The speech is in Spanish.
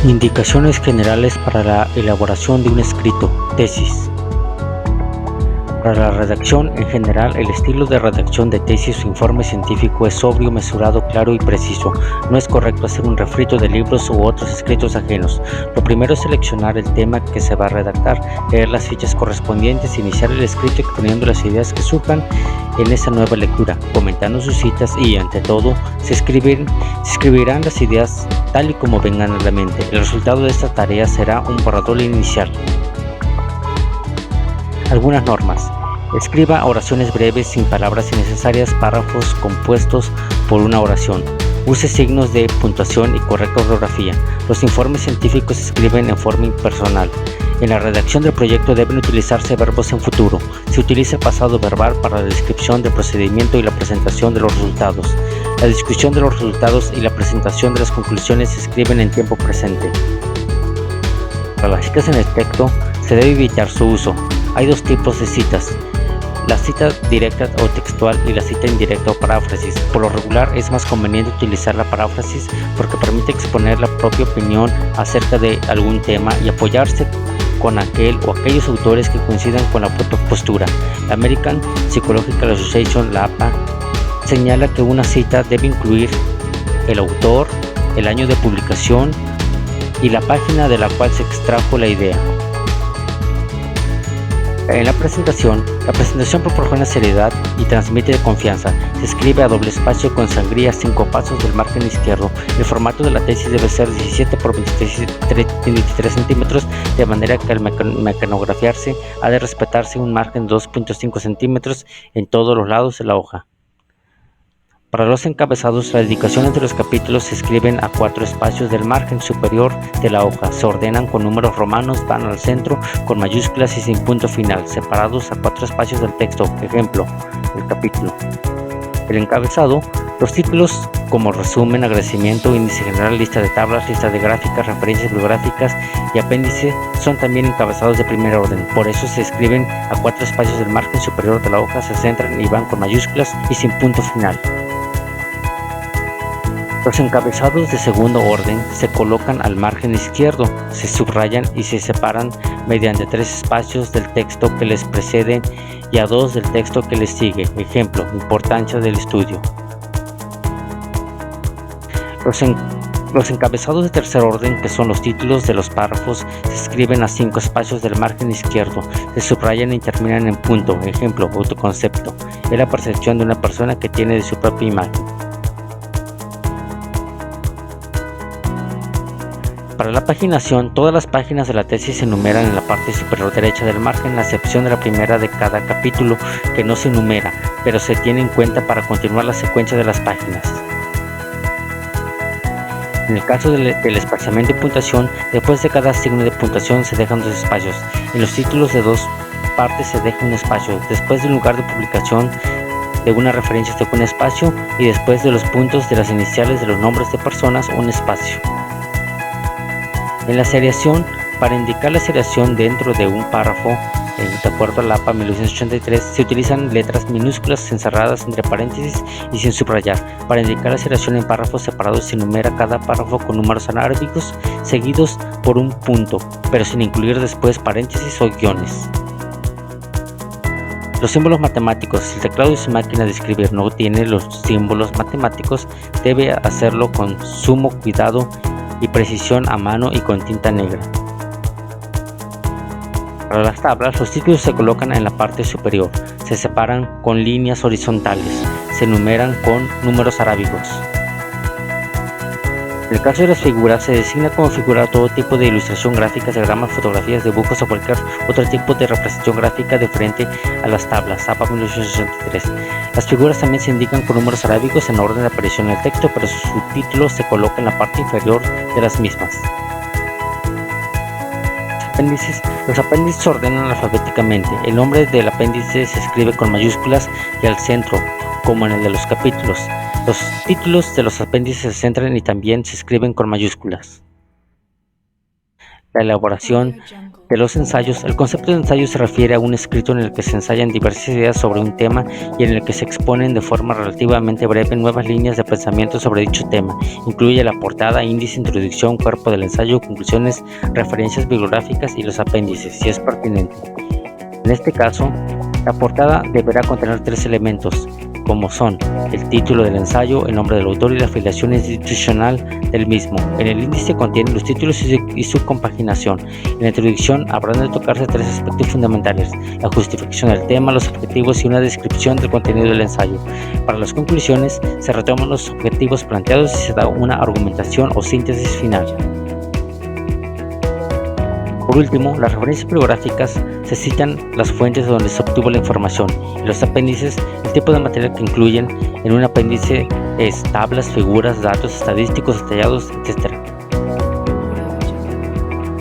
Indicaciones generales para la elaboración de un escrito, tesis. Para la redacción en general, el estilo de redacción de tesis o informe científico es sobrio, mesurado, claro y preciso. No es correcto hacer un refrito de libros u otros escritos ajenos. Lo primero es seleccionar el tema que se va a redactar, leer las fichas correspondientes, iniciar el escrito exponiendo las ideas que surjan en esa nueva lectura, comentando sus citas y, ante todo, se escribirán las ideas tal y como vengan a la mente. El resultado de esta tarea será un borrador inicial. Algunas normas. Escriba oraciones breves sin palabras innecesarias, párrafos compuestos por una oración. Use signos de puntuación y correcta ortografía. Los informes científicos se escriben en forma impersonal. En la redacción del proyecto deben utilizarse verbos en futuro. Se utiliza el pasado verbal para la descripción del procedimiento y la presentación de los resultados. La discusión de los resultados y la presentación de las conclusiones se escriben en tiempo presente. Para las citas en el texto se debe evitar su uso. Hay dos tipos de citas: la cita directa o textual y la cita indirecta o paráfrasis. Por lo regular es más conveniente utilizar la paráfrasis porque permite exponer la propia opinión acerca de algún tema y apoyarse con aquel o aquellos autores que coincidan con la propia postura. La American Psychological Association, la APA, señala que una cita debe incluir el autor, el año de publicación y la página de la cual se extrajo la idea. En la presentación proporciona seriedad y transmite confianza. Se escribe a doble espacio con sangría 5 pasos del margen izquierdo. El formato de la tesis debe ser 17 por 23 centímetros, de manera que al mecanografiarse ha de respetarse un margen de 2.5 centímetros en todos los lados de la hoja. Para los encabezados, las dedicaciones de los capítulos se escriben a 4 espacios del margen superior de la hoja. Se ordenan con números romanos, van al centro con mayúsculas y sin punto final, separados a 4 espacios del texto. Ejemplo, el capítulo. El encabezado, los títulos como resumen, agradecimiento, índice general, lista de tablas, lista de gráficas, referencias bibliográficas y apéndice son también encabezados de primer orden. Por eso se escriben a 4 espacios del margen superior de la hoja, se centran y van con mayúsculas y sin punto final. Los encabezados de segundo orden se colocan al margen izquierdo, se subrayan y se separan mediante 3 espacios del texto que les preceden y a 2 del texto que les sigue. Ejemplo, importancia del estudio. Los encabezados de tercer orden, que son los títulos de los párrafos, se escriben a 5 espacios del margen izquierdo, se subrayan y terminan en punto. Ejemplo, autoconcepto. Es la percepción de una persona que tiene de su propia imagen. Para la paginación, todas las páginas de la tesis se enumeran en la parte superior derecha del margen, a excepción de la primera de cada capítulo, que no se enumera, pero se tiene en cuenta para continuar la secuencia de las páginas. En el caso del espaciamiento y puntuación, después de cada signo de puntuación se dejan 2 espacios. En los títulos de 2 partes se deja un espacio. Después del lugar de publicación de una referencia se deja un espacio, y después de los puntos de las iniciales de los nombres de personas, un espacio. En la seriación, para indicar la seriación dentro de un párrafo, de acuerdo a la APA 1983, se utilizan letras minúsculas encerradas entre paréntesis y sin subrayar. Para indicar la seriación en párrafos separados se enumera cada párrafo con números arábigos seguidos por un punto, pero sin incluir después paréntesis o guiones. Los símbolos matemáticos. Si el teclado de su máquina de escribir no tiene los símbolos matemáticos, debe hacerlo con sumo cuidado y precisión a mano y con tinta negra. Para las tablas, los títulos se colocan en la parte superior, se separan con líneas horizontales, se enumeran con números arábigos. En el caso de las figuras, se designa como figura todo tipo de ilustración gráfica, diagramas, fotografías, dibujos o cualquier otro tipo de representación gráfica diferente a las tablas. APA 1983. Las figuras también se indican con números arábigos en orden de aparición en el texto, pero su subtítulo se coloca en la parte inferior de las mismas. Los apéndices se ordenan alfabéticamente. El nombre del apéndice se escribe con mayúsculas y al centro, como en el de los capítulos. Los títulos de los apéndices se centran y también se escriben con mayúsculas. La elaboración de los ensayos. El concepto de ensayo se refiere a un escrito en el que se ensayan diversas ideas sobre un tema y en el que se exponen de forma relativamente breve nuevas líneas de pensamiento sobre dicho tema. Incluye la portada, índice, introducción, cuerpo del ensayo, conclusiones, referencias bibliográficas y los apéndices, si es pertinente. En este caso, la portada deberá contener 3 elementos, como son el título del ensayo, el nombre del autor y la afiliación institucional del mismo. En el índice contiene los títulos y su compaginación. En la introducción habrán de tocarse 3 aspectos fundamentales: la justificación del tema, los objetivos y una descripción del contenido del ensayo. Para las conclusiones se retoman los objetivos planteados y se da una argumentación o síntesis final. Por último, las referencias bibliográficas se citan las fuentes de donde se obtuvo la información, y los apéndices, el tipo de material que incluyen. En un apéndice es tablas, figuras, datos estadísticos detallados, etc.